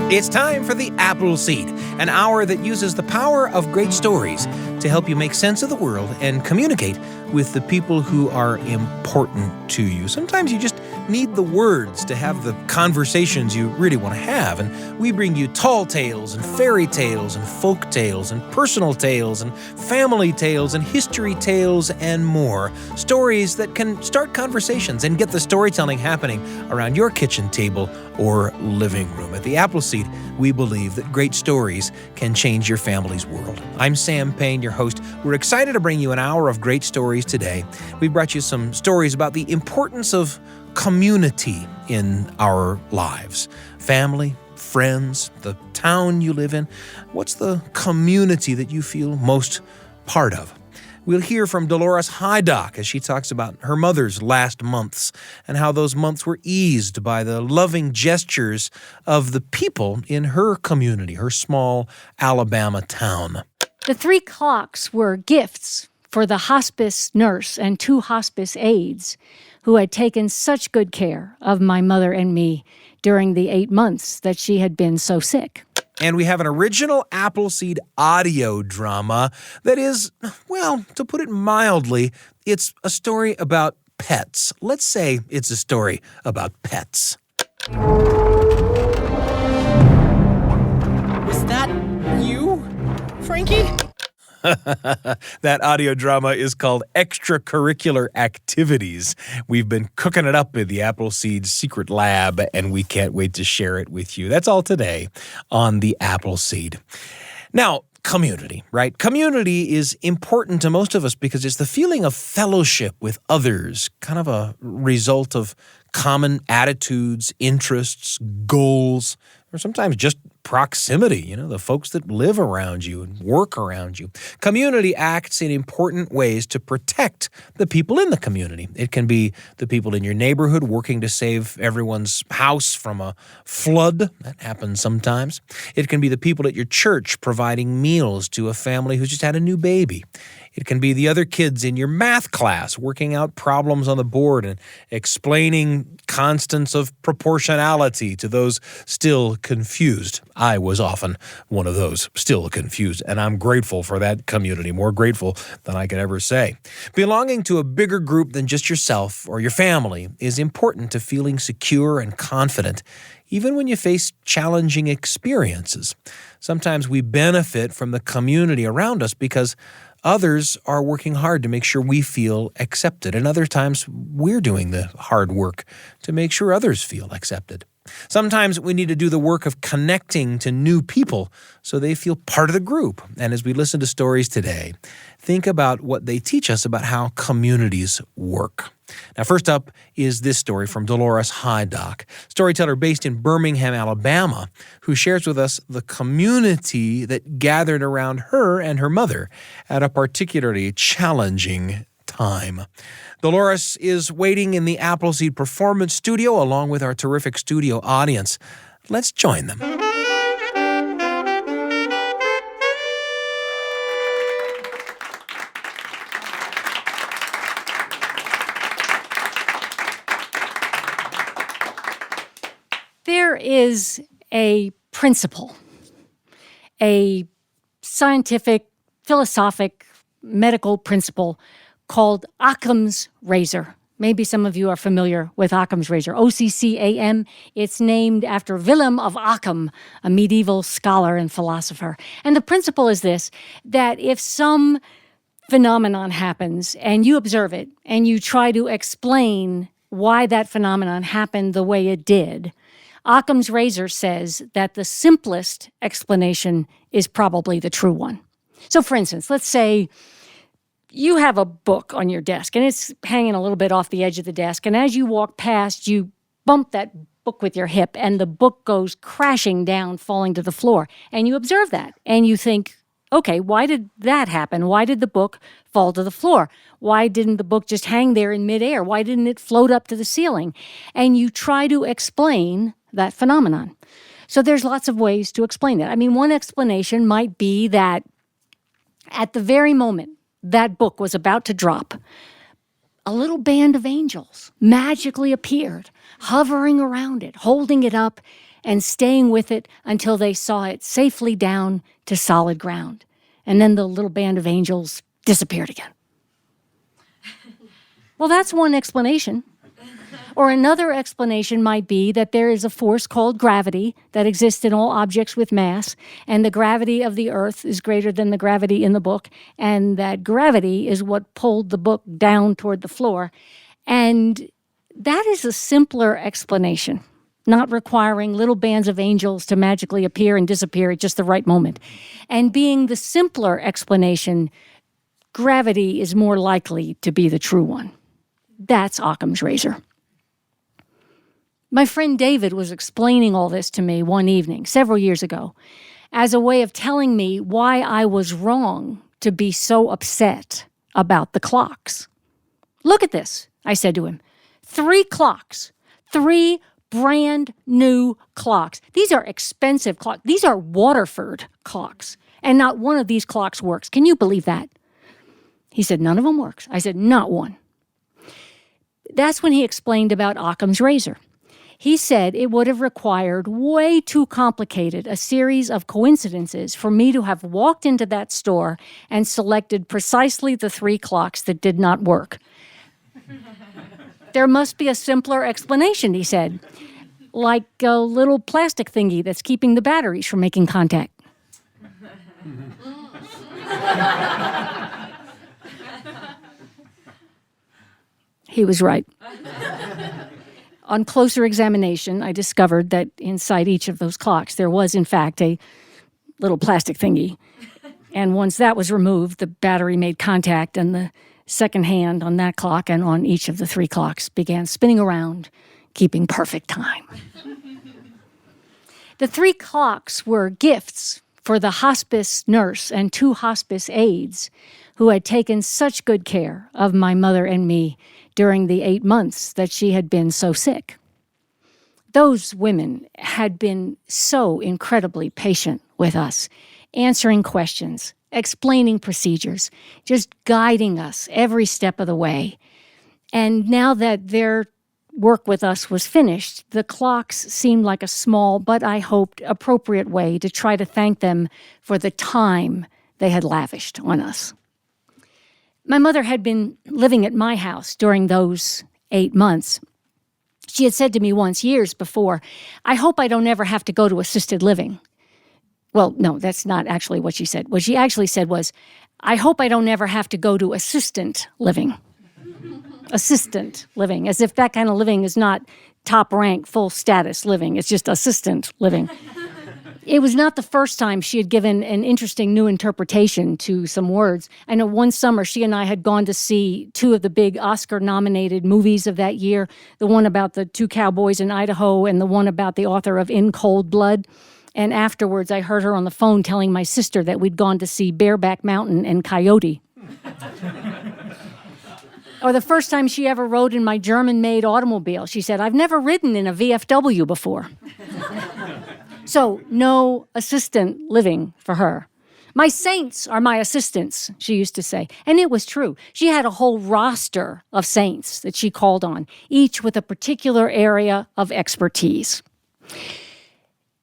It's time for the Apple Seed, an hour that uses the power of great stories to help you make sense of the world and communicate with the people who are important to you. Sometimes you just need the words to have the conversations you really want to have, and we bring you tall tales and fairy tales and folk tales and personal tales and family tales and history tales and more. Stories that can start conversations and get the storytelling happening around your kitchen table or living room. At the Appleseed, we believe that great stories can change your family's world. I'm Sam Payne, your host. We're excited to bring you an hour of great stories today. We brought you some stories about the importance of community in our lives. Family, friends, the town you live in. What's the community that you feel most part of? We'll hear from Dolores Hydock as she talks about her mother's last months and how those months were eased by the loving gestures of the people in her community, her small Alabama town. The 3 clocks were gifts for the hospice nurse and 2 hospice aides who had taken such good care of my mother and me during the 8 months that she had been so sick. And we have an original Appleseed audio drama that is, well, to put it mildly, it's a story about pets. Let's say it's a story about pets. Was that you, Frankie? That audio drama is called Extracurricular Activities. We've been cooking it up in the Appleseed secret lab, and we can't wait to share it with you. That's all today on the Appleseed. Now, community, right? Community is important to most of us because it's the feeling of fellowship with others, kind of a result of common attitudes, interests, goals, or sometimes just proximity, the folks that live around you and work around you. Community acts in important ways to protect the people in the community. It can be the people in your neighborhood working to save everyone's house from a flood. That happens sometimes. It can be the people at your church providing meals to a family who's just had a new baby. It can be the other kids in your math class working out problems on the board and explaining constants of proportionality to those still confused. I was often one of those still confused, and I'm grateful for that community, more grateful than I could ever say. Belonging to a bigger group than just yourself or your family is important to feeling secure and confident, even when you face challenging experiences. Sometimes we benefit from the community around us because others are working hard to make sure we feel accepted, and other times we're doing the hard work to make sure others feel accepted. Sometimes we need to do the work of connecting to new people so they feel part of the group. And as we listen to stories today, think about what they teach us about how communities work. Now, first up is this story from Dolores Hydock, storyteller based in Birmingham, Alabama, who shares with us the community that gathered around her and her mother at a particularly challenging time. Dolores is waiting in the Appleseed Performance Studio along with our terrific studio audience. Let's join them. There is a principle, a scientific, philosophic, medical principle called Occam's razor. Maybe some of you are familiar with Occam's razor, O-C-C-A-M. It's named after Willem of Occam, a medieval scholar and philosopher. And the principle is this, that if some phenomenon happens and you observe it and you try to explain why that phenomenon happened the way it did, Occam's razor says that the simplest explanation is probably the true one. So for instance, let's say you have a book on your desk and it's hanging a little bit off the edge of the desk. And as you walk past, you bump that book with your hip and the book goes crashing down, falling to the floor. And you observe that and you think, okay, why did that happen? Why did the book fall to the floor? Why didn't the book just hang there in midair? Why didn't it float up to the ceiling? And you try to explain that phenomenon. So there's lots of ways to explain that. I mean, one explanation might be that at the very moment that book was about to drop, a little band of angels magically appeared, hovering around it, holding it up, and staying with it until they saw it safely down to solid ground. And then the little band of angels disappeared again. Well, that's one explanation. Or another explanation might be that there is a force called gravity that exists in all objects with mass, and the gravity of the earth is greater than the gravity in the book, and that gravity is what pulled the book down toward the floor. And that is a simpler explanation, not requiring little bands of angels to magically appear and disappear at just the right moment. And being the simpler explanation, gravity is more likely to be the true one. That's Occam's razor. My friend David was explaining all this to me one evening, several years ago, as a way of telling me why I was wrong to be so upset about the clocks. Look at this, I said to him. 3 clocks, 3 brand new clocks. These are expensive clocks. These are Waterford clocks, and not one of these clocks works. Can you believe that? He said, none of them works. I said, not one. That's when he explained about Occam's razor. He said it would have required way too complicated a series of coincidences for me to have walked into that store and selected precisely the 3 clocks that did not work. There must be a simpler explanation, he said, like a little plastic thingy that's keeping the batteries from making contact. He was right. On closer examination, I discovered that inside each of those clocks, there was, in fact, a little plastic thingy. And once that was removed, the battery made contact, and the second hand on that clock and on each of the 3 clocks began spinning around, keeping perfect time. The 3 clocks were gifts for the hospice nurse and 2 hospice aides who had taken such good care of my mother and me during the 8 months that she had been so sick. Those women had been so incredibly patient with us, answering questions, explaining procedures, just guiding us every step of the way. And now that their work with us was finished, the clocks seemed like a small, but I hoped appropriate way to try to thank them for the time they had lavished on us. My mother had been living at my house during those 8 months. She had said to me once, years before, I hope I don't ever have to go to assisted living. Well, no, that's not actually what she said. What she actually said was, I hope I don't ever have to go to assistant living. Assistant living, as if that kind of living is not top rank, full status living. It's just assistant living. It was not the first time she had given an interesting new interpretation to some words. I know one summer she and I had gone to see 2 of the big Oscar-nominated movies of that year, the one about the 2 cowboys in Idaho and the one about the author of In Cold Blood. And afterwards, I heard her on the phone telling my sister that we'd gone to see Bareback Mountain and Coyote. Or the first time she ever rode in my German-made automobile, she said, I've never ridden in a VFW before. So, no assistant living for her. My saints are my assistants, she used to say. And it was true. She had a whole roster of saints that she called on, each with a particular area of expertise.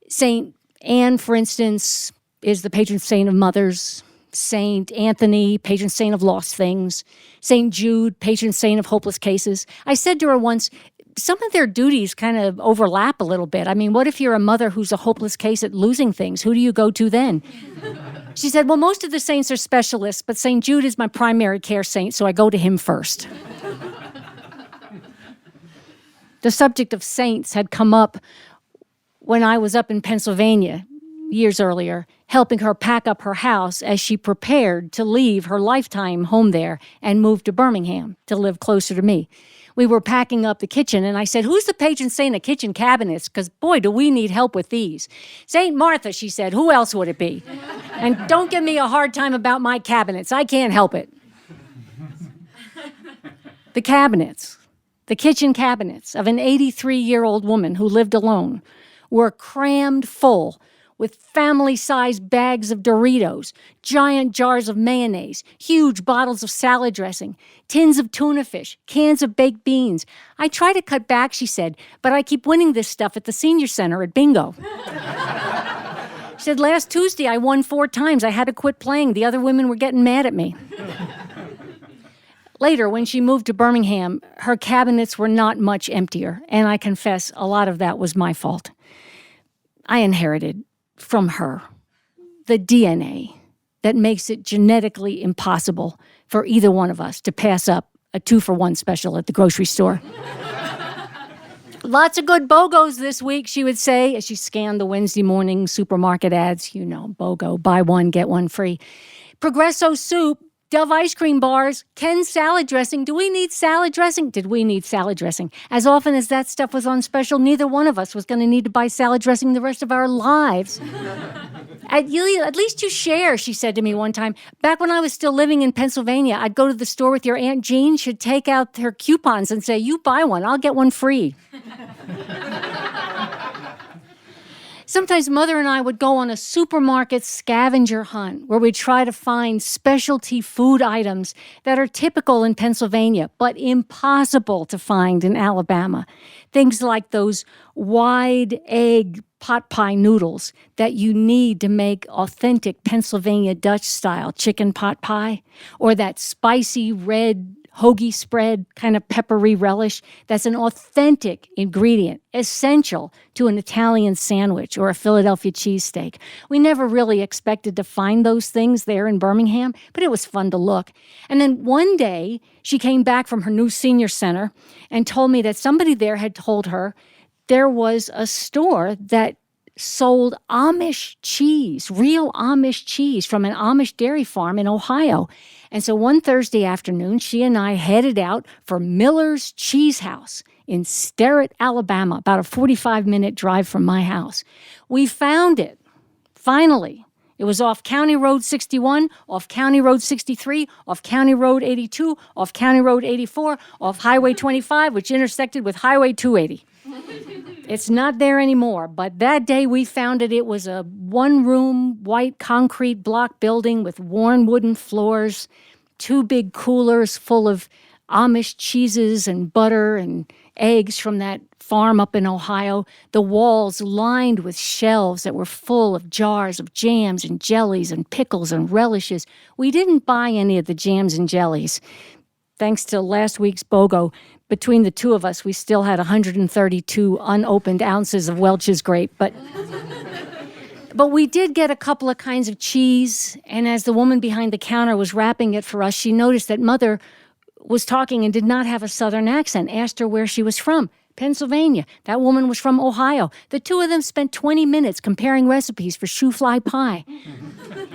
Saint Anne, for instance, is the patron saint of mothers. Saint Anthony, patron saint of lost things. Saint Jude, patron saint of hopeless cases. I said to her once, some of their duties kind of overlap a little bit. I mean, what if you're a mother who's a hopeless case at losing things? Who do you go to then? She said, well, most of the saints are specialists, but St. Jude is my primary care saint, so I go to him first. The subject of saints had come up when I was up in Pennsylvania years earlier, helping her pack up her house as she prepared to leave her lifetime home there and move to Birmingham to live closer to me. We were packing up the kitchen, and I said, who's the patron saint of kitchen cabinets? Because, boy, do we need help with these. St. Martha, she said. Who else would it be? And don't give me a hard time about my cabinets. I can't help it. The cabinets, the kitchen cabinets of an 83-year-old woman who lived alone were crammed full with family-sized bags of Doritos, giant jars of mayonnaise, huge bottles of salad dressing, tins of tuna fish, cans of baked beans. I try to cut back, she said, but I keep winning this stuff at the senior center at bingo. She said, last Tuesday I won 4 times. I had to quit playing. The other women were getting mad at me. Later, when she moved to Birmingham, her cabinets were not much emptier, and I confess a lot of that was my fault. I inherited from her the DNA that makes it genetically impossible for either one of us to pass up a 2-for-1 special at the grocery store. Lots of good BOGOs this week, she would say, as she scanned the Wednesday morning supermarket ads. You know, BOGO, buy one, get one free. Progresso soup, Dove ice cream bars, Ken salad dressing. Do we need salad dressing? Did we need salad dressing? As often as that stuff was on special, neither one of us was going to need to buy salad dressing the rest of our lives. At least you share, she said to me one time. Back when I was still living in Pennsylvania, I'd go to the store with your Aunt Jean. She'd take out her coupons and say, you buy one, I'll get one free. Sometimes Mother and I would go on a supermarket scavenger hunt where we'd try to find specialty food items that are typical in Pennsylvania, but impossible to find in Alabama. Things like those wide egg pot pie noodles that you need to make authentic Pennsylvania Dutch-style chicken pot pie, or that spicy red hoagie spread, kind of peppery relish, that's an authentic ingredient, essential to an Italian sandwich or a Philadelphia cheesesteak. We never really expected to find those things there in Birmingham, but it was fun to look. And then one day, she came back from her new senior center and told me that somebody there had told her there was a store that sold Amish cheese, real Amish cheese from an Amish dairy farm in Ohio. And so one Thursday afternoon, she and I headed out for Miller's Cheese House in Sterrett, Alabama, about a 45-minute drive from my house. We found it, finally. It was off County Road 61, off County Road 63, off County Road 82, off County Road 84, off Highway 25, which intersected with Highway 280. It's not there anymore, but that day we found it. It was a one-room, white concrete block building with worn wooden floors, 2 big coolers full of Amish cheeses and butter and eggs from that farm up in Ohio, the walls lined with shelves that were full of jars of jams and jellies and pickles and relishes. We didn't buy any of the jams and jellies. Thanks to last week's BOGO, between the two of us, we still had 132 unopened ounces of Welch's grape. But we did get a couple of kinds of cheese, and as the woman behind the counter was wrapping it for us, she noticed that Mother was talking and did not have a Southern accent, asked her where she was from. Pennsylvania. That woman was from Ohio. The two of them spent 20 minutes comparing recipes for shoe-fly pie.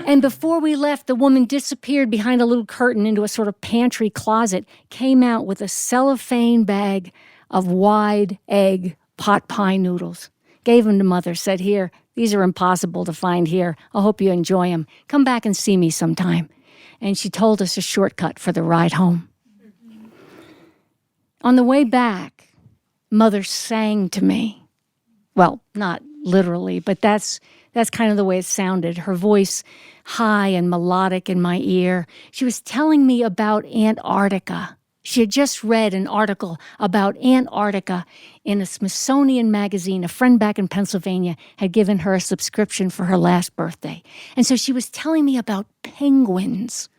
And before we left, the woman disappeared behind a little curtain into a sort of pantry closet, came out with a cellophane bag of wide egg pot pie noodles. Gave them to Mother, said, here, these are impossible to find here. I hope you enjoy them. Come back and see me sometime. And she told us a shortcut for the ride home. On the way back, Mother sang to me. Well, not literally, but that's kind of the way it sounded. Her voice high and melodic in my ear. She was telling me about Antarctica. She had just read an article about Antarctica in a Smithsonian magazine. A friend back in Pennsylvania had given her a subscription for her last birthday. And so she was telling me about penguins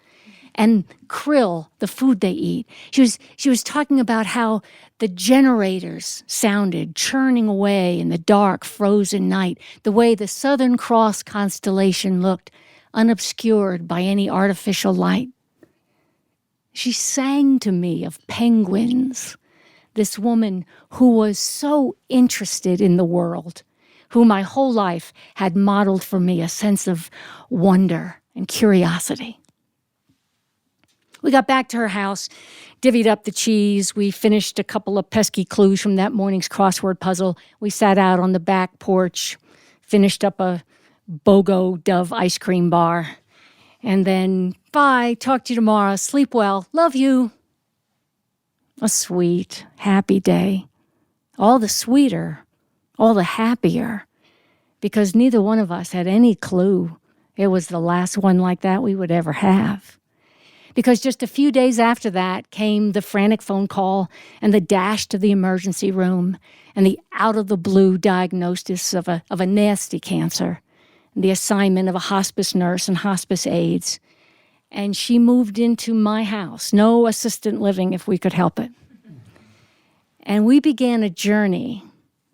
and krill, the food they eat. She was talking about how the generators sounded, churning away in the dark, frozen night, the way the Southern Cross constellation looked, unobscured by any artificial light. She sang to me of penguins, this woman who was so interested in the world, who my whole life had modeled for me a sense of wonder and curiosity. We got back to her house, divvied up the cheese. We finished a couple of pesky clues from that morning's crossword puzzle. We sat out on the back porch, finished up a BOGO Dove ice cream bar. And then, bye, talk to you tomorrow, sleep well, love you. A sweet, happy day. All the sweeter, all the happier, because neither one of us had any clue it was the last one like that we would ever have. Because just a few days after that came the frantic phone call and the dash to the emergency room and the out-of-the-blue diagnosis of a nasty cancer, and the assignment of a hospice nurse and hospice aides. And she moved into my house, no assisted living if we could help it. And we began a journey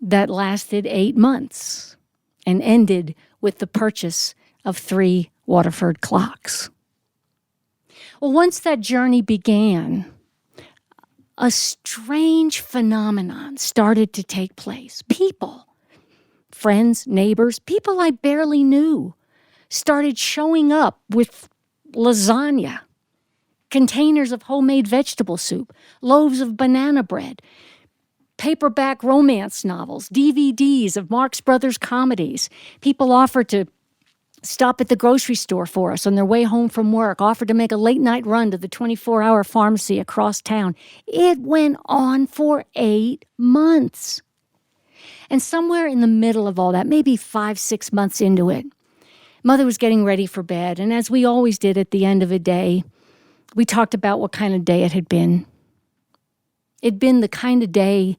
that lasted 8 months and ended with the purchase of 3 Waterford clocks. Well, once that journey began, a strange phenomenon started to take place. People, friends, neighbors, people I barely knew, started showing up with lasagna, containers of homemade vegetable soup, loaves of banana bread, paperback romance novels, DVDs of Marx Brothers comedies. People offered to stop at the grocery store for us on their way home from work, offered to make a late-night run to the 24-hour pharmacy across town. It went on for 8 months. And somewhere in the middle of all that, maybe 5-6 months into it, Mother was getting ready for bed, and as we always did at the end of a day, we talked about what kind of day it had been. It'd been the kind of day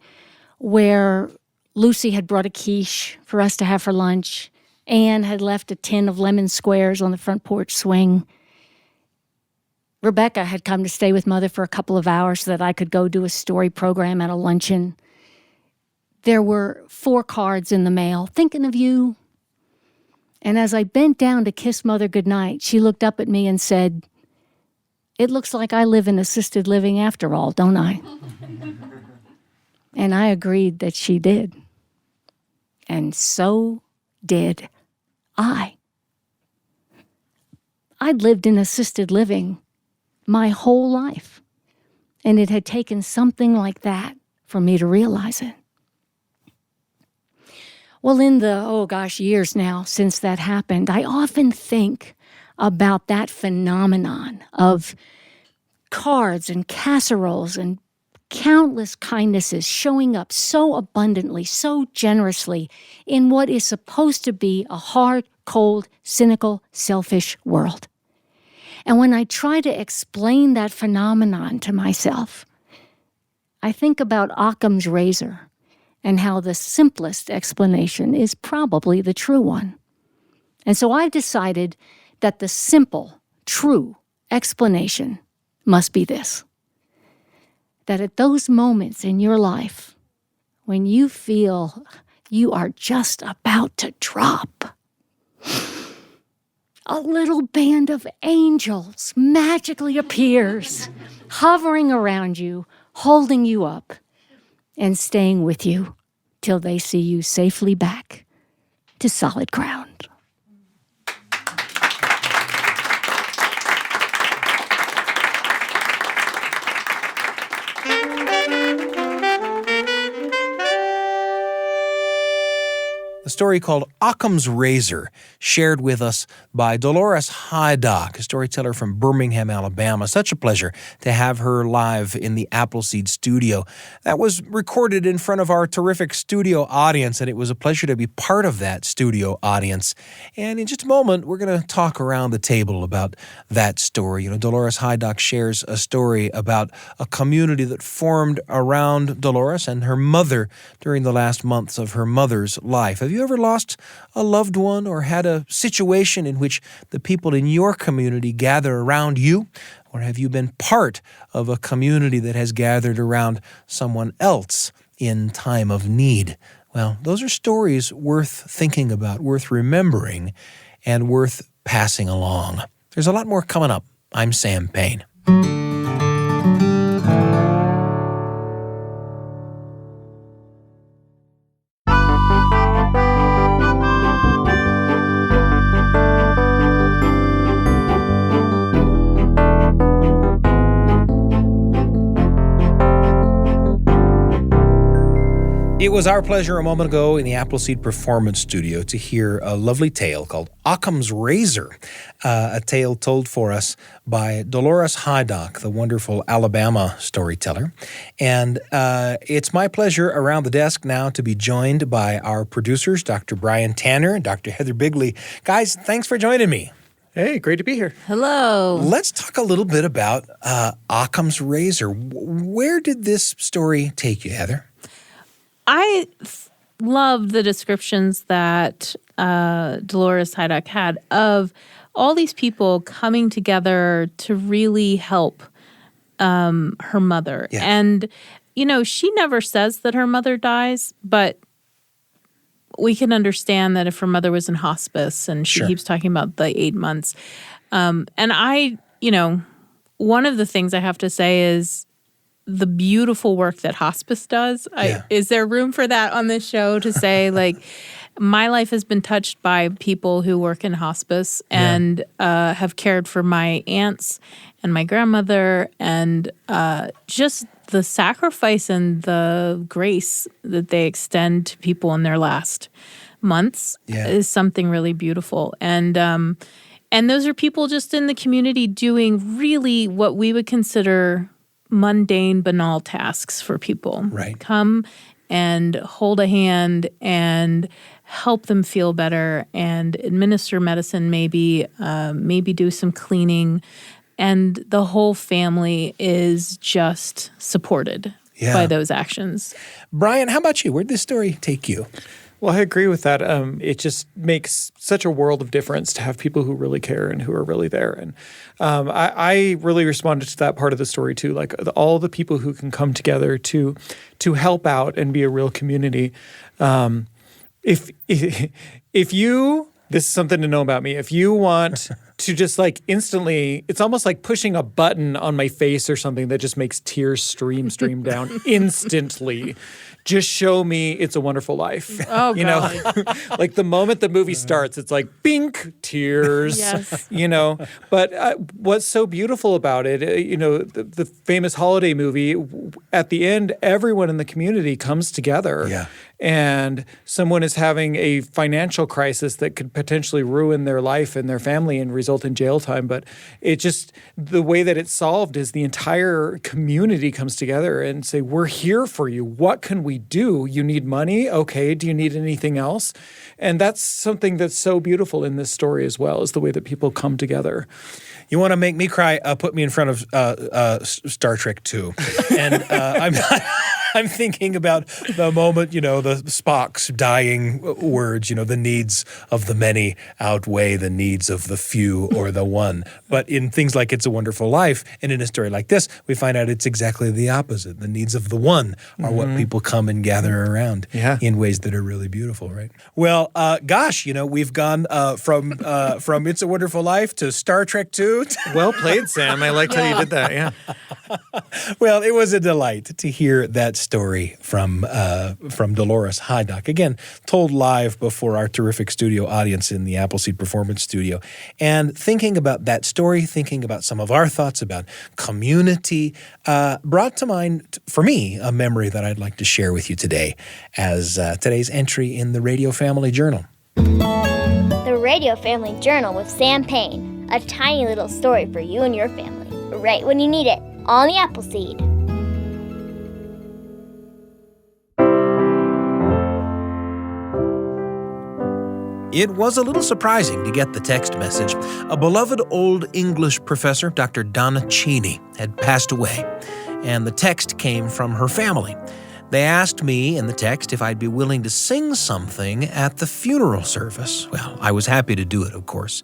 where Lucy had brought a quiche for us to have for lunch. Anne had left a tin of lemon squares on the front porch swing. Rebecca had come to stay with Mother for a couple of hours so that I could go do a story program at a luncheon. There were 4 cards in the mail, thinking of you. And as I bent down to kiss Mother goodnight, she looked up at me and said, "It looks like I live in assisted living after all, don't I?" And I agreed that she did. And so did I. I'd lived in assisted living my whole life, and it had taken something like that for me to realize it. Well, in the, years now since that happened, I often think about that phenomenon of cards and casseroles and countless kindnesses showing up so abundantly, so generously in what is supposed to be a hard, cold, cynical, selfish world. And when I try to explain that phenomenon to myself, I think about Occam's razor and how the simplest explanation is probably the true one. And so I've decided that the simple, true explanation must be this: that at those moments in your life when you feel you are just about to drop, a little band of angels magically appears, hovering around you, holding you up, and staying with you till they see you safely back to solid ground. A story called Occam's Razor, shared with us by Dolores Hydock, a storyteller from Birmingham, Alabama. Such a pleasure to have her live in the Appleseed studio. That was recorded in front of our terrific studio audience, and it was a pleasure to be part of that studio audience. And in just a moment, we're going to talk around the table about that story. Dolores Hydock shares a story about a community that formed around Dolores and her mother during the last months of her mother's life. Have you ever lost a loved one or had a situation in which the people in your community gather around you? Or have you been part of a community that has gathered around someone else in time of need? Well, those are stories worth thinking about, worth remembering, and worth passing along. There's a lot more coming up. I'm Sam Payne. It was our pleasure a moment ago in the Appleseed Performance Studio to hear a lovely tale called Occam's Razor, a tale told for us by Dolores Hydock, the wonderful Alabama storyteller. And it's my pleasure around the desk now to be joined by our producers, Dr. Brian Tanner and Dr. Heather Bigley. Guys, thanks for joining me. Hey, great to be here. Hello. Let's talk a little bit about Occam's Razor. Where did this story take you, Heather? I love the descriptions that Dolores Hydock had of all these people coming together to really help her mother. Yeah. And, she never says that her mother dies, but we can understand that if her mother was in hospice and she keeps talking about the 8 months. And one of the things I have to say is the beautiful work that hospice does. Is there room for that on this show to say, my life has been touched by people who work in hospice and have cared for my aunts and my grandmother, and just the sacrifice and the grace that they extend to people in their last months is something really beautiful. And those are people just in the community doing really what we would consider mundane, banal tasks for people. Right. Come and hold a hand and help them feel better and administer medicine, maybe do some cleaning. And the whole family is just supported by those actions. Brian, how about you? Where'd this story take you? Well, I agree with that. It just makes such a world of difference to have people who really care and who are really there. And I really responded to that part of the story too, all the people who can come together to help out and be a real community. If you, this is something to know about me, if you want to just instantly, it's almost like pushing a button on my face or something that just makes tears stream down instantly. Just show me It's a Wonderful Life. Oh, God. The moment the movie starts, it's like, bink, tears. Yes. But what's so beautiful about it, the famous holiday movie, at the end, everyone in the community comes together. Yeah. And someone is having a financial crisis that could potentially ruin their life and their family and result in jail time. But it just, the way that it's solved is the entire community comes together and say, we're here for you. What can we do? You need money? Okay. Do you need anything else? And that's something that's so beautiful in this story as well, is the way that people come together. You want to make me cry? Put me in front of Star Trek 2. And I'm thinking about the moment, the Spock's dying words, the needs of the many outweigh the needs of the few or the one. But in things like It's a Wonderful Life, and in a story like this, we find out it's exactly the opposite. The needs of the one are what people come and gather around in ways that are really beautiful, right? Well, we've gone from It's a Wonderful Life to Star Trek 2. Well played, Sam. I liked how you did that, yeah. Well, it was a delight to hear that story from Dolores Hydock. Again, told live before our terrific studio audience in the Appleseed Performance Studio. And thinking about that story, thinking about some of our thoughts about community, brought to mind, for me, a memory that I'd like to share with you today as today's entry in the Radio Family Journal. The Radio Family Journal with Sam Payne. A tiny little story for you and your family, right when you need it, on the Appleseed. It was a little surprising to get the text message. A beloved old English professor, Dr. Donna Cheney, had passed away, and the text came from her family. They asked me in the text if I'd be willing to sing something at the funeral service. Well, I was happy to do it, of course.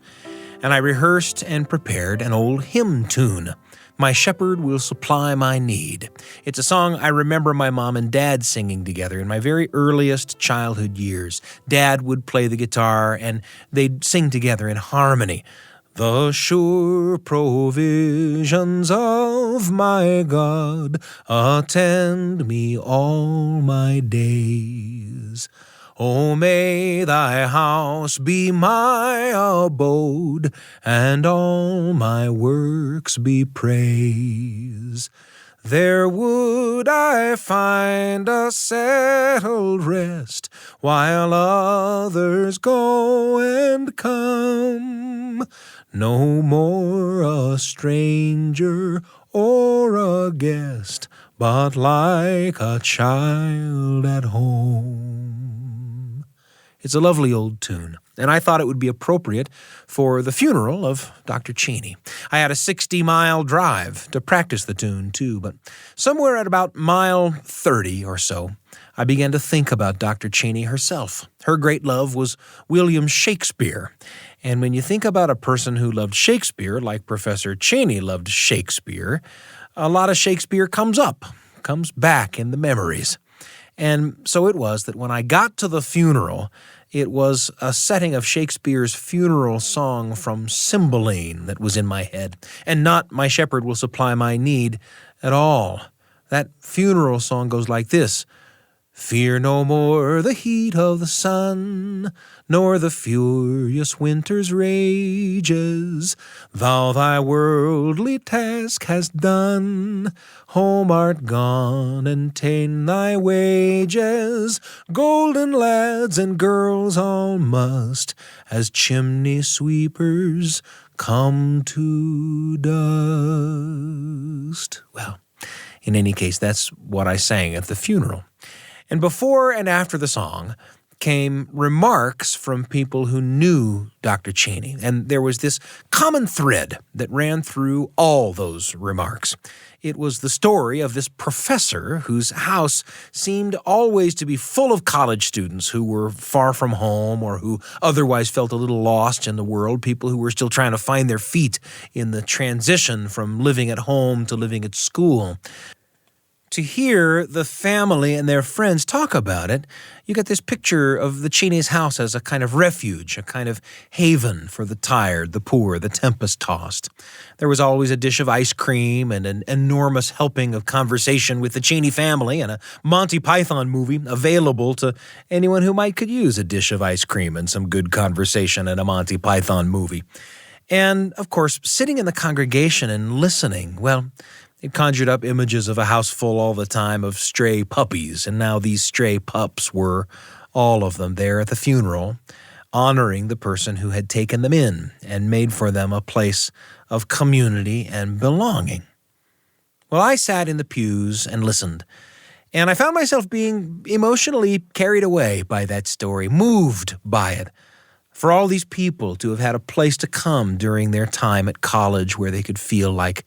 And I rehearsed and prepared an old hymn tune. My shepherd will supply my need. It's a song I remember my mom and dad singing together in my very earliest childhood years. Dad would play the guitar and they'd sing together in harmony. The sure provisions of my God attend me all my days. O may thy house be my abode, and all my works be praise. There would I find a settled rest, while others go and come. No more a stranger or a guest, but like a child at home. It's a lovely old tune, and I thought it would be appropriate for the funeral of Dr. Cheney. I had a 60-mile drive to practice the tune, too, but somewhere at about mile 30 or so, I began to think about Dr. Cheney herself. Her great love was William Shakespeare, and when you think about a person who loved Shakespeare, like Professor Cheney loved Shakespeare, a lot of Shakespeare comes back in the memories. And so it was that when I got to the funeral, it was a setting of Shakespeare's funeral song from Cymbeline that was in my head, and not My Shepherd Will Supply My Need at all. That funeral song goes like this: Fear no more the heat of the sun, nor the furious winter's rages. Thou thy worldly task hast done, home art gone, and ta'en thy wages. Golden lads and girls all must, as chimney sweepers, come to dust. Well, in any case, that's what I sang at the funeral. And before and after the song came remarks from people who knew Dr. Cheney. And there was this common thread that ran through all those remarks. It was the story of this professor whose house seemed always to be full of college students who were far from home or who otherwise felt a little lost in the world, people who were still trying to find their feet in the transition from living at home to living at school. To hear the family and their friends talk about it, you get this picture of the Cheney's house as a kind of refuge, a kind of haven for the tired, the poor, the tempest-tossed. There was always a dish of ice cream and an enormous helping of conversation with the Cheney family and a Monty Python movie available to anyone who could use a dish of ice cream and some good conversation and a Monty Python movie. And, of course, sitting in the congregation and listening, well, it conjured up images of a house full all the time of stray puppies, and now these stray pups were, all of them, there at the funeral, honoring the person who had taken them in and made for them a place of community and belonging. Well, I sat in the pews and listened, and I found myself being emotionally carried away by that story, moved by it. For all these people to have had a place to come during their time at college where they could feel like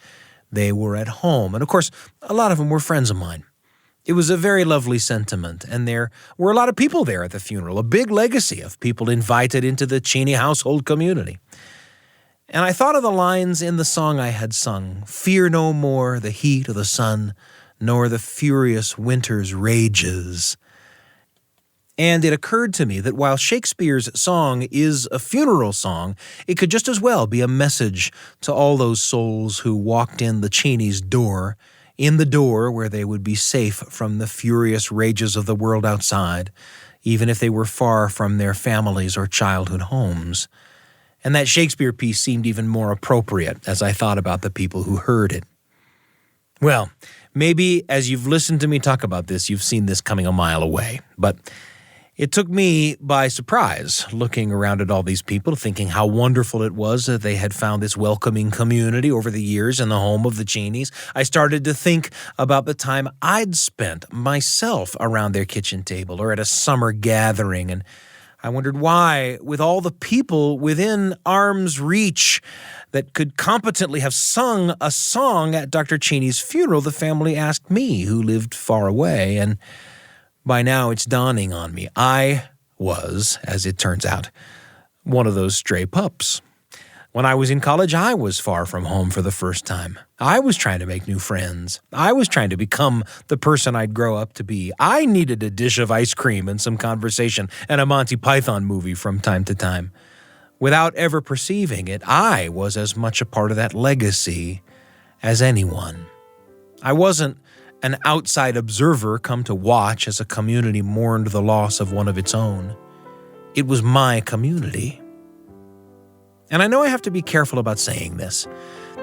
they were at home. And of course, a lot of them were friends of mine. It was a very lovely sentiment, and there were a lot of people there at the funeral, a big legacy of people invited into the Cheney household community. And I thought of the lines in the song I had sung, "Fear no more the heat of the sun, nor the furious winter's rages." And it occurred to me that while Shakespeare's song is a funeral song, it could just as well be a message to all those souls who walked in the Cheney's door, in the door where they would be safe from the furious rages of the world outside, even if they were far from their families or childhood homes. And that Shakespeare piece seemed even more appropriate as I thought about the people who heard it. Well, maybe as you've listened to me talk about this, you've seen this coming a mile away, but it took me by surprise, looking around at all these people, thinking how wonderful it was that they had found this welcoming community over the years in the home of the Cheneys. I started to think about the time I'd spent myself around their kitchen table or at a summer gathering, and I wondered why, with all the people within arm's reach that could competently have sung a song at Dr. Cheney's funeral, the family asked me, who lived far away, and by now, it's dawning on me. I was, as it turns out, one of those stray pups. When I was in college, I was far from home for the first time. I was trying to make new friends. I was trying to become the person I'd grow up to be. I needed a dish of ice cream and some conversation and a Monty Python movie from time to time. Without ever perceiving it, I was as much a part of that legacy as anyone. I wasn't an outside observer come to watch as a community mourned the loss of one of its own. It was my community. And I know I have to be careful about saying this,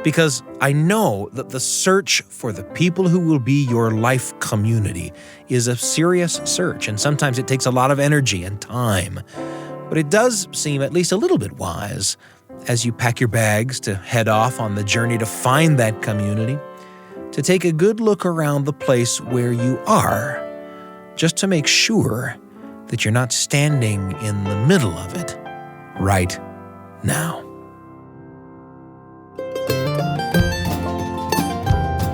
because I know that the search for the people who will be your life community is a serious search, and sometimes it takes a lot of energy and time. But it does seem at least a little bit wise, as you pack your bags to head off on the journey to find that community, to take a good look around the place where you are, just to make sure that you're not standing in the middle of it right now.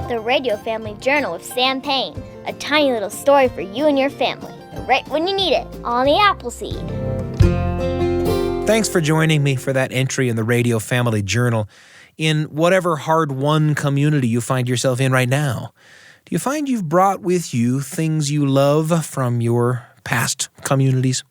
The Radio Family Journal with Sam Payne. A tiny little story for you and your family, right when you need it, on the Appleseed. Thanks for joining me for that entry in the Radio Family Journal. In whatever hard-won community you find yourself in right now, do you find you've brought with you things you love from your past communities?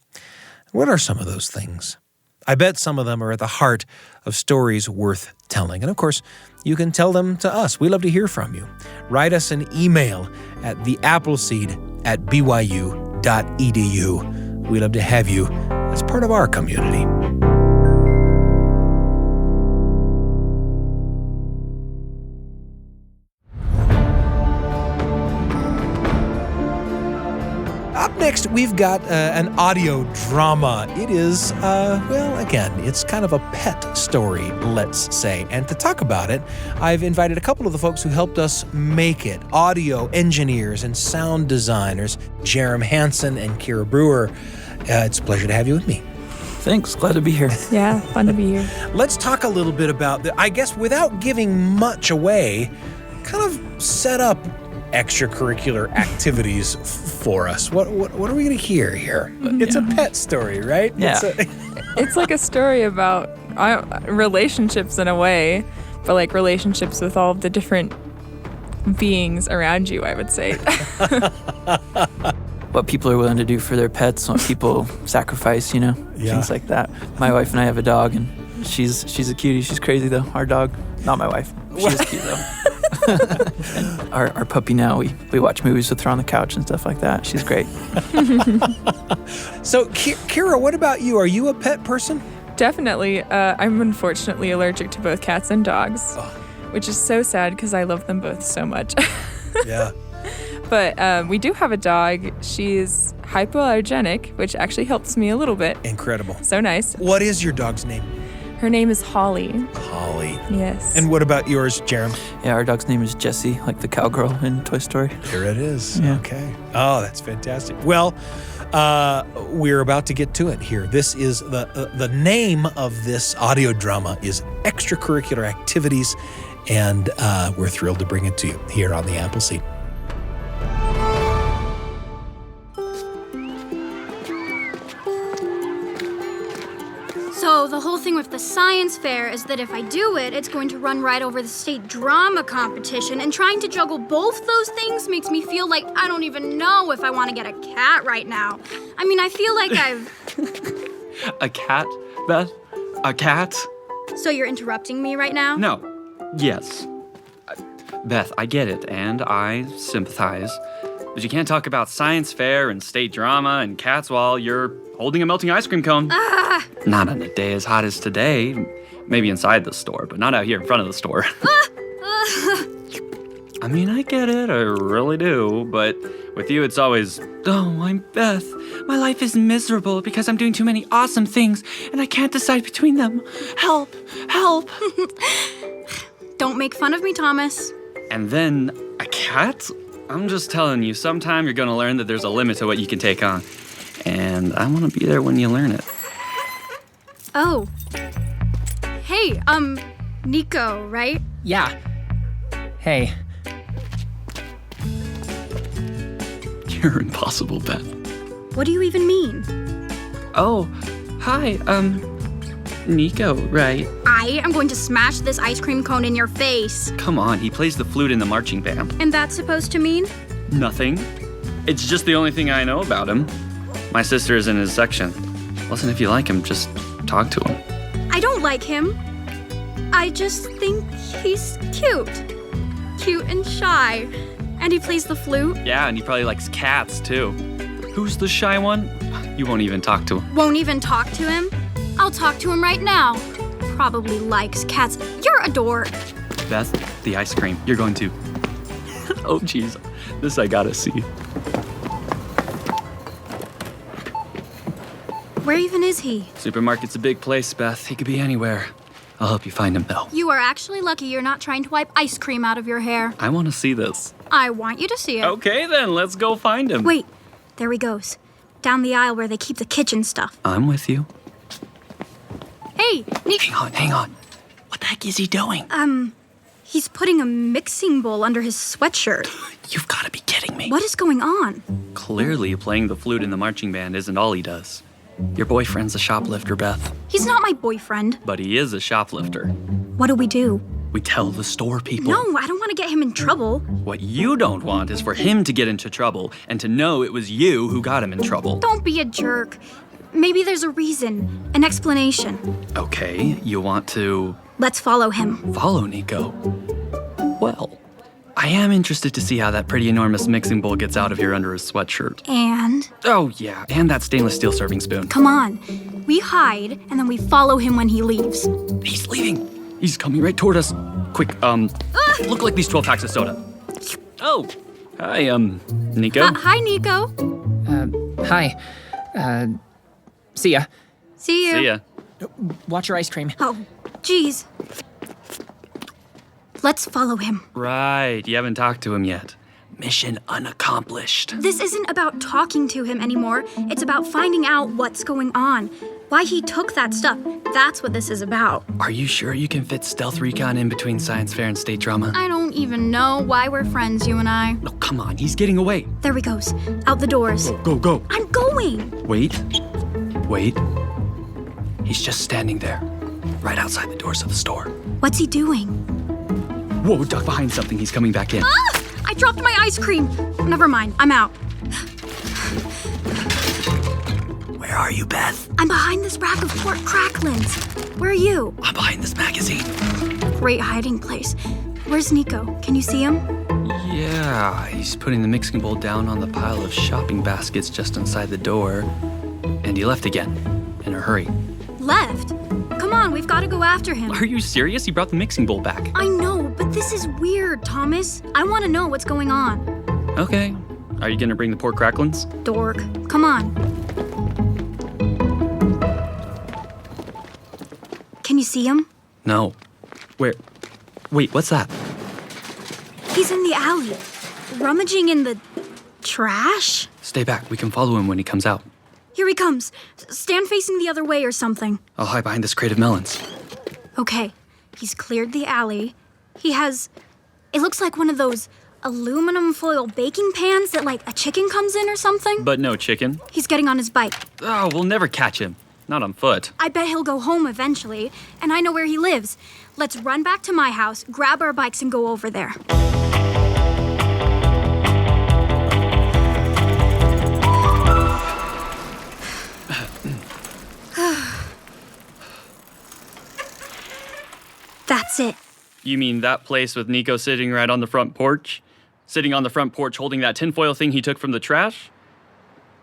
What are some of those things? I bet some of them are at the heart of stories worth telling. And of course, you can tell them to us. We love to hear from you. Write us an email at theappleseed@byu.edu. We love to have you as part of our community. Up next, we've got an audio drama. It is, it's kind of a pet story, let's say. And to talk about it, I've invited a couple of the folks who helped us make it, audio engineers and sound designers, Jerem Hansen and Kira Brewer. It's a pleasure to have you with me. Thanks. Glad to be here. Yeah, fun to be here. Let's talk a little bit about, I guess without giving much away, kind of set up extracurricular activities for us. What are we going to hear here? It's a pet story, right? Yeah. It's like a story about relationships in a way, but like relationships with all of the different beings around you, I would say. What people are willing to do for their pets, what people sacrifice, things like that. My wife and I have a dog, and she's a cutie. She's crazy, though. Our dog, not my wife. She's cute, though. And our puppy now, we watch movies with her on the couch and stuff like that. She's great. So, Kira, what about you? Are you a pet person? Definitely. I'm unfortunately allergic to both cats and dogs, which is so sad because I love them both so much. Yeah. But we do have a dog. She's hypoallergenic, which actually helps me a little bit. Incredible. So nice. What is your dog's name? Her name is Holly. Holly. Yes. And what about yours, Jerem? Yeah, our dog's name is Jessie, like the cowgirl in Toy Story. There it is. Yeah. Okay. Oh, that's fantastic. Well, we're about to get to it here. This is the name of this audio drama is Extracurricular Activities, and we're thrilled to bring it to you here on the Appleseed. So the whole thing with the science fair is that if I do it, it's going to run right over the state drama competition, and trying to juggle both those things makes me feel like I don't even know if I want to get a cat right now. I mean, I feel like I've... A cat, Beth? A cat? So you're interrupting me right now? No. Yes. Beth, I get it, and I sympathize. But you can't talk about science fair and state drama and cats while you're holding a melting ice cream cone. Not on a day as hot as today. Maybe inside the store, but not out here in front of the store. I mean, I get it, I really do, but with you it's always, oh, I'm Beth. My life is miserable because I'm doing too many awesome things and I can't decide between them. Help, help. Don't make fun of me, Thomas. And then a cat? I'm just telling you, sometime you're gonna learn that there's a limit to what you can take on. And I wanna be there when you learn it. Oh. Hey, Nico, right? Yeah. Hey. You're impossible, Beth. What do you even mean? Oh, hi, Nico, right? I am going to smash this ice cream cone in your face. Come on, he plays the flute in the marching band. And that's supposed to mean? Nothing. It's just the only thing I know about him. My sister is in his section. Listen, if you like him, just talk to him. I don't like him. I just think he's cute. Cute and shy. And he plays the flute. Yeah, and he probably likes cats, too. Who's the shy one? You won't even talk to him. Won't even talk to him? I'll talk to him right now. Probably likes cats. You're a dork. Beth, the ice cream. You're going to... Oh, jeez. This I gotta see. Where even is he? Supermarket's a big place, Beth. He could be anywhere. I'll help you find him, though. You are actually lucky you're not trying to wipe ice cream out of your hair. I want to see this. I want you to see it. Okay, then. Let's go find him. Wait, there he goes. Down the aisle where they keep the kitchen stuff. I'm with you. Hey, Hang on. What the heck is he doing? He's putting a mixing bowl under his sweatshirt. You've got to be kidding me. What is going on? Clearly, playing the flute in the marching band isn't all he does. Your boyfriend's a shoplifter, Beth. He's not my boyfriend. But he is a shoplifter. What do we do? We tell the store people. No, I don't want to get him in trouble. What you don't want is for him to get into trouble and to know it was you who got him in trouble. Don't be a jerk. Maybe there's a reason, an explanation. Okay, you want to... Let's follow him. Follow Nico? Well, I am interested to see how that pretty enormous mixing bowl gets out of here under his sweatshirt. And? Oh, yeah, and that stainless steel serving spoon. Come on. We hide, and then we follow him when he leaves. He's leaving. He's coming right toward us. Quick, look like these 12 packs of soda. Oh, hi, Nico. Hi, Nico. Hi. See ya. See you. See ya. Watch your ice cream. Oh, geez. Let's follow him. Right, you haven't talked to him yet. Mission unaccomplished. This isn't about talking to him anymore. It's about finding out what's going on. Why he took that stuff. That's what this is about. Are you sure you can fit stealth recon in between science fair and state drama? I don't even know why we're friends, you and I. No, come on, he's getting away. There he goes. Out the doors. Go. I'm going. Wait. He's just standing there, right outside the doors of the store. What's he doing? Whoa, duck behind something. He's coming back in. Ah! I dropped my ice cream. Never mind. I'm out. Where are you, Beth? I'm behind this rack of pork cracklins. Where are you? I'm behind this magazine. Great hiding place. Where's Nico? Can you see him? Yeah, he's putting the mixing bowl down on the pile of shopping baskets just inside the door. And he left again, in a hurry. Left? Come on, we've got to go after him. Are you serious? He brought the mixing bowl back. I know, but this is weird, Thomas. I want to know what's going on. Okay. Are you gonna bring the pork cracklins? Dork. Come on. Can you see him? No. Where? Wait, what's that? He's in the alley, rummaging in the trash. Stay back. We can follow him when he comes out. Here he comes. Stand facing the other way or something. I'll hide behind this crate of melons. Okay, he's cleared the alley. He has, it looks like one of those aluminum foil baking pans that like a chicken comes in or something. But no chicken. He's getting on his bike. Oh, we'll never catch him. Not on foot. I bet he'll go home eventually, and I know where he lives. Let's run back to my house, grab our bikes, and go over there. That's it. You mean that place with Nico sitting right on the front porch? Sitting on the front porch holding that tinfoil thing he took from the trash?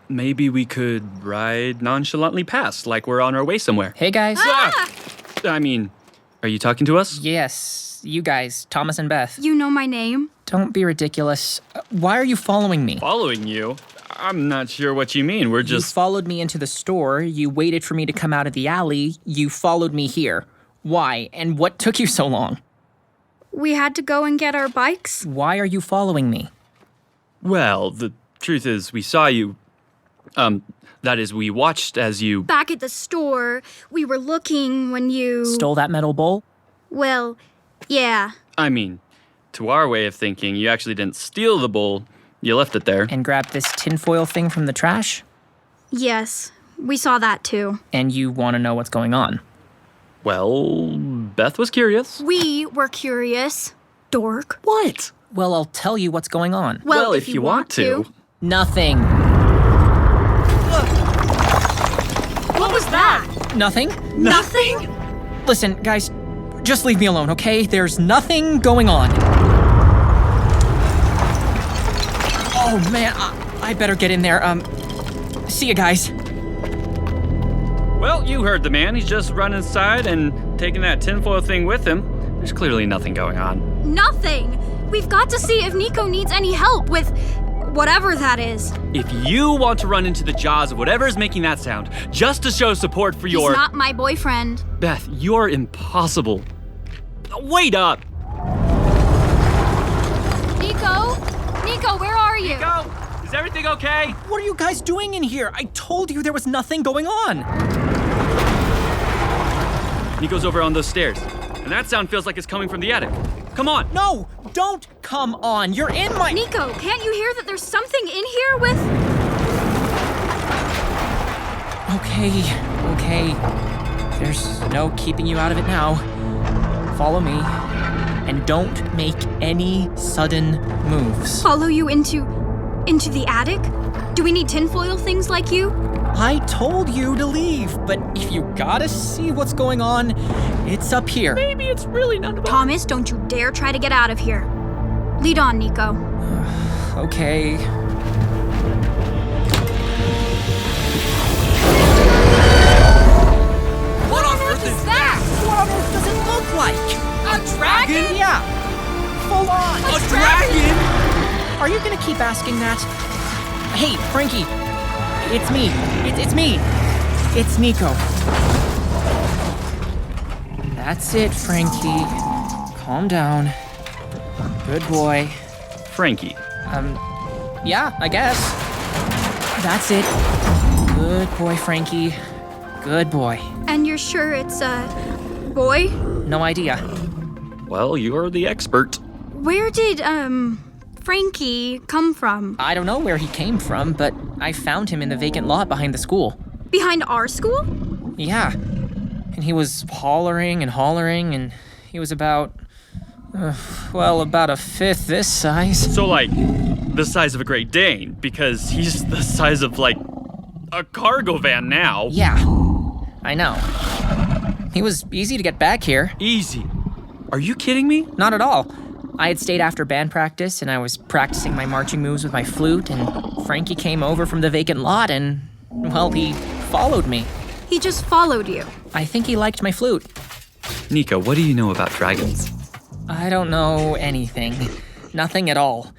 Maybe we could ride nonchalantly past, like we're on our way somewhere. Hey, guys. I mean, are you talking to us? Yes, you guys, Thomas and Beth. You know my name? Don't be ridiculous. Why are you following me? Following you? I'm not sure what you mean. We're You just... followed me into the store. You waited for me to come out of the alley. You followed me here. Why? And what took you so long? We had to go and get our bikes. Why are you following me? Well, the truth is, we saw you... that is, we watched as you... Back at the store, we were looking when you... Stole that metal bowl? Well, yeah. I mean, to our way of thinking, you actually didn't steal the bowl. You left it there. And grabbed this tinfoil thing from the trash? Yes, we saw that too. And you want to know what's going on? Well, Beth was curious. We were curious. Dork. What? Well, I'll tell you what's going on. Well, if you want to. Nothing. What was that? Nothing? Nothing? Listen, guys, just leave me alone, okay? There's nothing going on. Oh, man, I better get in there. See you guys. Well, you heard the man. He's just run inside and taking that tinfoil thing with him. There's clearly nothing going on. Nothing! We've got to see if Nico needs any help with whatever that is. If you want to run into the jaws of whatever is making that sound, just to show support for your... He's not my boyfriend. Beth, you're impossible. Wait up! Nico, where are you? Nico, is everything okay? What are you guys doing in here? I told you there was nothing going on. Nico's over on those stairs, and that sound feels like it's coming from the attic. Come on. No, don't come on. You're in my... Nico, can't you hear that there's something in here with... Okay. There's no keeping you out of it now. Follow me, and don't make any sudden moves. Follow you into the attic? Do we need tinfoil things like you? I told you to leave, but if you gotta see what's going on, it's up here. Maybe it's really not about... Thomas, don't you dare try to get out of here. Lead on, Nico. Okay. What on earth is that? What on earth does it look like? A dragon? Yeah. Full on. A dragon? Are you gonna keep asking that? Hey, Frankie. It's me. It's me. It's Nico. That's it, Frankie. Calm down. Good boy. Frankie. Yeah, I guess. That's it. Good boy, Frankie. Good boy. And you're sure it's a boy? No idea. Well, you're the expert. Where did, Frankie come from? I don't know where he came from, but I found him in the vacant lot behind the school. Behind our school? Yeah. And he was hollering, and he was about a fifth this size. So, like, the size of a Great Dane, because he's the size of, like, a cargo van now. Yeah, I know. He was easy to get back here. Easy. Are you kidding me? Not at all. I had stayed after band practice, and I was practicing my marching moves with my flute, and Frankie came over from the vacant lot, and, well, he followed me. He just followed you. I think he liked my flute. Nico, what do you know about dragons? I don't know anything. Nothing at all.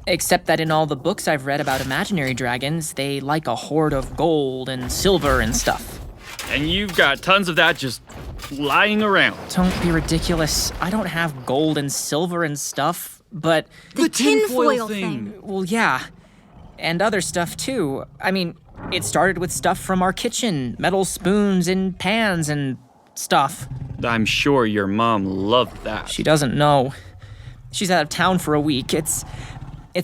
Except that in all the books I've read about imaginary dragons, they like a hoard of gold and silver and stuff. And you've got tons of that just lying around. Don't be ridiculous. I don't have gold and silver and stuff, but... The tinfoil thing. Well, yeah. And other stuff, too. I mean, it started with stuff from our kitchen. Metal spoons and pans and stuff. I'm sure your mom loved that. She doesn't know. She's out of town for a week. It's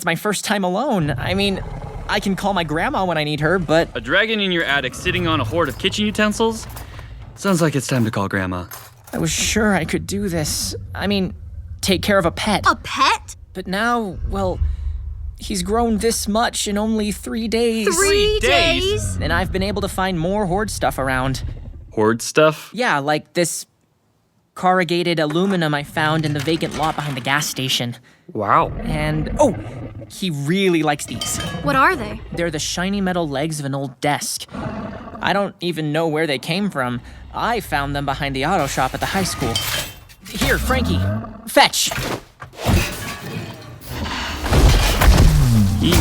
my first time alone. I mean, I can call my grandma when I need her, but... A dragon in your attic sitting on a hoard of kitchen utensils? Sounds like it's time to call Grandma. I was sure I could do this. I mean, take care of a pet. A pet? But now, well, he's grown this much in only 3 days. 3 days? And I've been able to find more hoard stuff around. Hoard stuff? Yeah, like this corrugated aluminum I found in the vacant lot behind the gas station. Wow. And, he really likes these. What are they? They're the shiny metal legs of an old desk. I don't even know where they came from. I found them behind the auto shop at the high school. Here, Frankie, fetch. He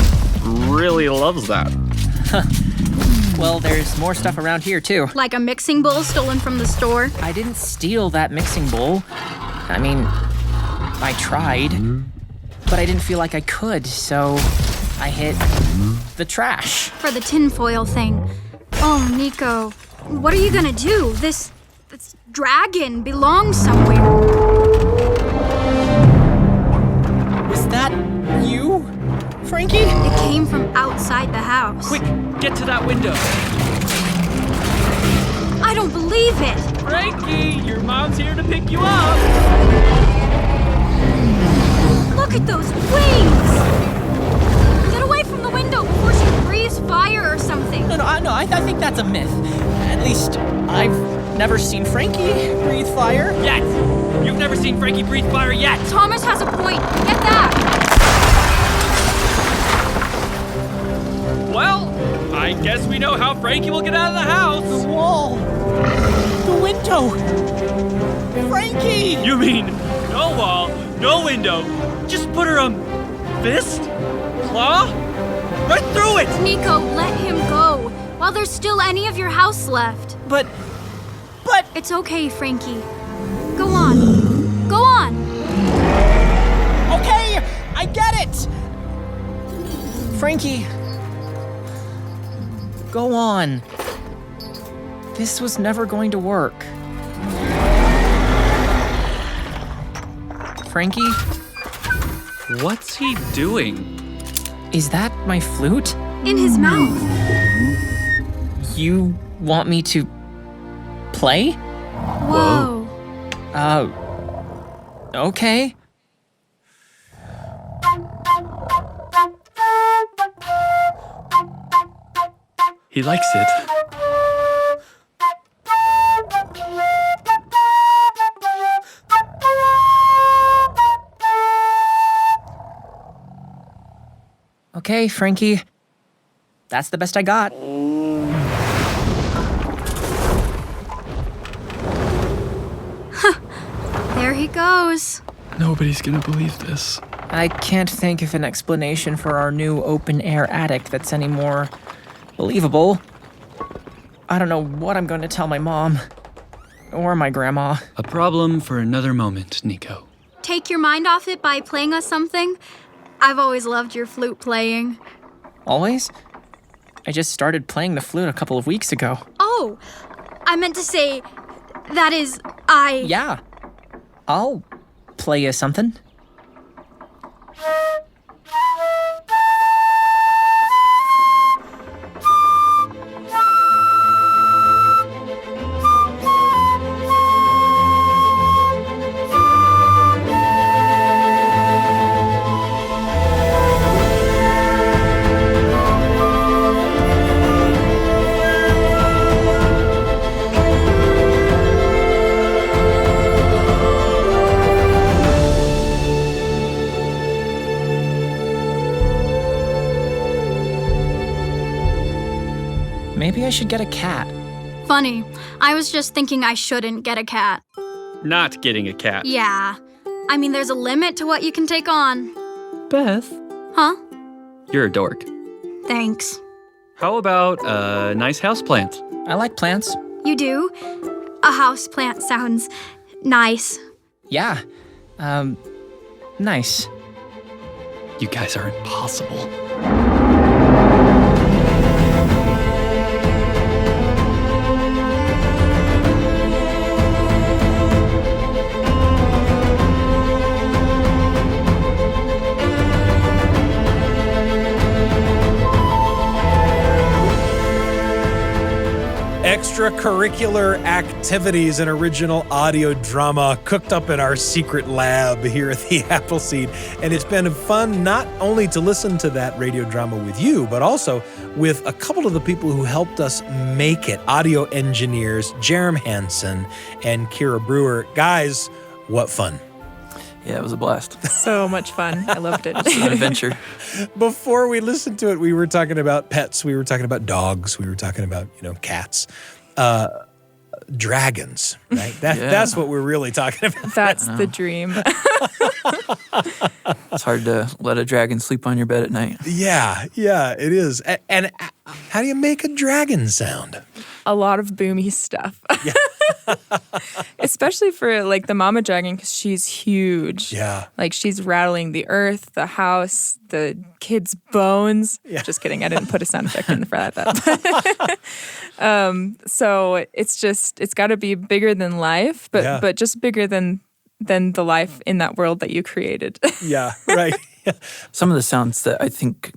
really loves that. Well, there's more stuff around here, too. Like a mixing bowl stolen from the store? I didn't steal that mixing bowl. I mean, I tried, but I didn't feel like I could, so I hit the trash. For the tinfoil thing. Oh, Nico, what are you gonna do? This dragon belongs somewhere. Was that you, Frankie? It came from outside the house. Quick, get to that window. I don't believe it. Frankie, your mom's here to pick you up. Look at those wings. Get away from the window before she breathes fire or something. No, I think that's a myth. At least, I've never seen Frankie breathe fire. Yet! You've never seen Frankie breathe fire yet! Thomas has a point. Get that. Well, I guess we know how Frankie will get out of the house. The wall. The window. Frankie! You mean No wall, no window. Just put her, fist? Claw? Right through it! Nico, let him go while there's still any of your house left. But It's okay, Frankie. Go on. Go on. okay, I get it. Frankie, go on. This was never going to work. Frankie, What's he doing? is that my flute? In his mouth. You want me to play? Whoa. Okay. He likes it. Okay, Frankie. That's the best I got. There he goes. Nobody's gonna believe this. I can't think of an explanation for our new open-air attic that's any more believable. I don't know what I'm going to tell my mom. Or my grandma. A problem for another moment, Nico. Take your mind off it by playing us something. I've always loved your flute playing. Always? I just started playing the flute a couple of weeks ago. Oh, I meant to say, that is, Yeah. I'll play you something. Maybe I should get a cat. Funny. I was just thinking I shouldn't get a cat. Not getting a cat. Yeah. I mean, there's a limit to what you can take on. Beth, Huh? You're a dork. Thanks. How about a nice houseplant? I like plants. You do? A house plant sounds nice. Yeah. Nice. You guys are impossible. Extracurricular Activities, an original audio drama cooked up in our secret lab here at the Appleseed. And it's been fun not only to listen to that radio drama with you, but also with a couple of the people who helped us make it, audio engineers Jerem Hansen and Kira Brewer. Guys, what fun. yeah, it was a blast. So much fun. I loved it. It's an adventure. Before we listened to it, we were talking about pets. We were talking about dogs. We were talking about, cats. Dragons, right? That's what we're really talking about. That's the dream. It's hard to let a dragon sleep on your bed at night. Yeah, it is. And how do you make a dragon sound? A lot of boomy stuff. Yeah. Especially for like the mama dragon because she's huge. Yeah. Like she's rattling the earth, the house, the kids' bones. Yeah. Just kidding. I didn't put a sound effect in for that. So it's got to be bigger than life, but just bigger than the life in that world that you created. Yeah, right. Some of the sounds that I think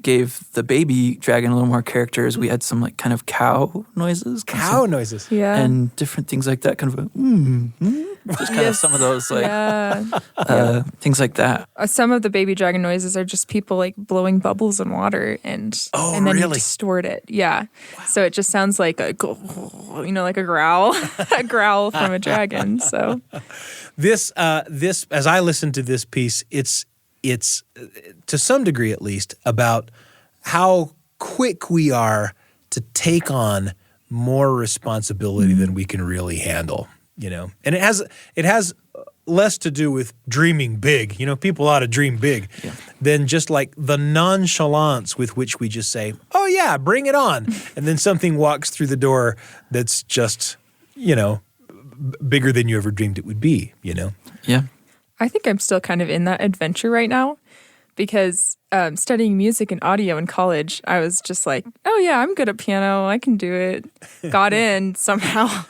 gave the baby dragon a little more character is we had some like kind of cow noises. Cow noises. Yeah. And different things like that, kind of just kind of some of those like things like that. Some of the baby dragon noises are just people like blowing bubbles in water and then you really? distort it. Yeah. Wow. So it just sounds like like a growl, a growl from a dragon. So This as I listened to this piece, it's to some degree at least about how quick we are to take on more responsibility than we can really handle, And it has less to do with dreaming big. People ought to dream big than just like the nonchalance with which we just say, oh yeah, bring it on. And then something walks through the door that's just, bigger than you ever dreamed it would be, Yeah. I think I'm still kind of in that adventure right now because studying music and audio in college, I was just like, oh yeah, I'm good at piano. I can do it. Got in somehow.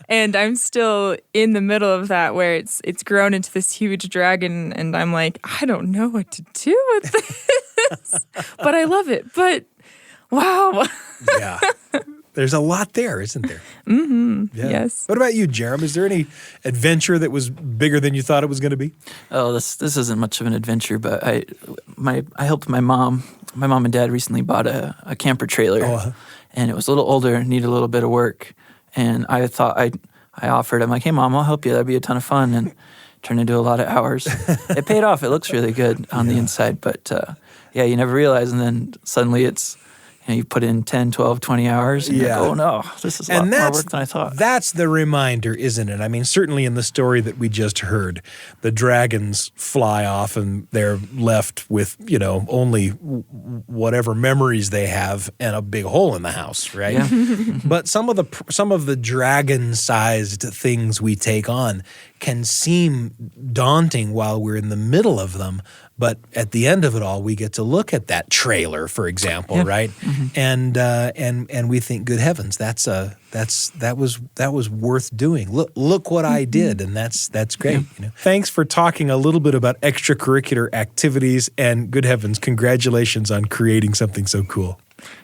And I'm still in the middle of that where it's grown into this huge dragon and I'm like, I don't know what to do with this. But I love it. But wow. Yeah. There's a lot there, isn't there? Mm-hmm. Yeah. Yes. What about you, Jerem? Is there any adventure that was bigger than you thought it was going to be? Oh, this isn't much of an adventure, but I helped my mom. My mom and dad recently bought a camper trailer, and it was a little older, needed a little bit of work. And I thought I offered. I'm like, hey, Mom, I'll help you. That'd be a ton of fun, and turned into a lot of hours. It paid off. It looks really good on the inside, but you never realize, and then suddenly it's. You put in 10, 12, 20 hours, and you go, oh no, this is a lot more work than I thought. That's the reminder, isn't it? I mean, certainly in the story that we just heard, the dragons fly off and they're left with, only whatever memories they have and a big hole in the house, right? Yeah. But some of the dragon-sized things we take on can seem daunting while we're in the middle of them. But at the end of it all, we get to look at that trailer, for example, right? Mm-hmm. And we think, good heavens, that was worth doing. Look what I did, and that's great. Yeah. Thanks for talking a little bit about extracurricular activities, and good heavens, congratulations on creating something so cool.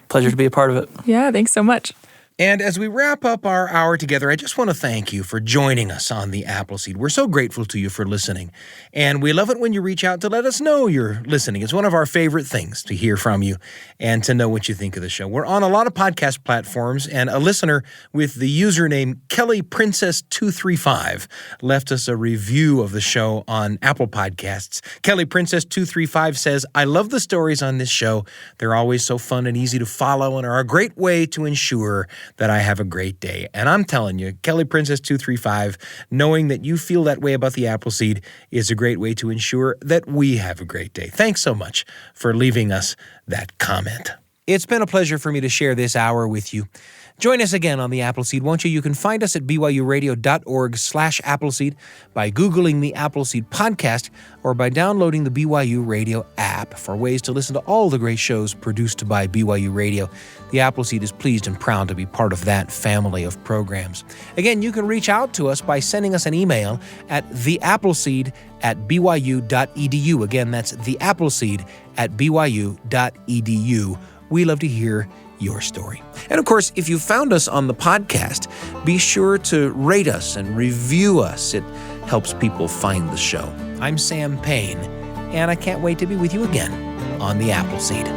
Pleasure to be a part of it. Yeah, thanks so much. And as we wrap up our hour together, I just want to thank you for joining us on the Appleseed. We're so grateful to you for listening. And we love it when you reach out to let us know you're listening. It's one of our favorite things to hear from you and to know what you think of the show. We're on a lot of podcast platforms, and a listener with the username Kelly Princess 235 left us a review of the show on Apple Podcasts. Kelly Princess 235 says, I love the stories on this show. They're always so fun and easy to follow and are a great way to ensure that I have a great day. And I'm telling you, Kelly Princess 235, knowing that you feel that way about the Appleseed is a great way to ensure that we have a great day. Thanks so much for leaving us that comment. It's been a pleasure for me to share this hour with you. Join us again on the Appleseed, won't you? You can find us at byuradio.org/Appleseed by Googling the Appleseed podcast or by downloading the BYU Radio app. For ways to listen to all the great shows produced by BYU Radio, the Appleseed is pleased and proud to be part of that family of programs. Again, you can reach out to us by sending us an email at theappleseed@byu.edu. Again, that's theappleseed@byu.edu. We love to hear your story. And of course, if you found us on the podcast, be sure to rate us and review us. It helps people find the show. I'm Sam Payne, and I can't wait to be with you again on the Appleseed.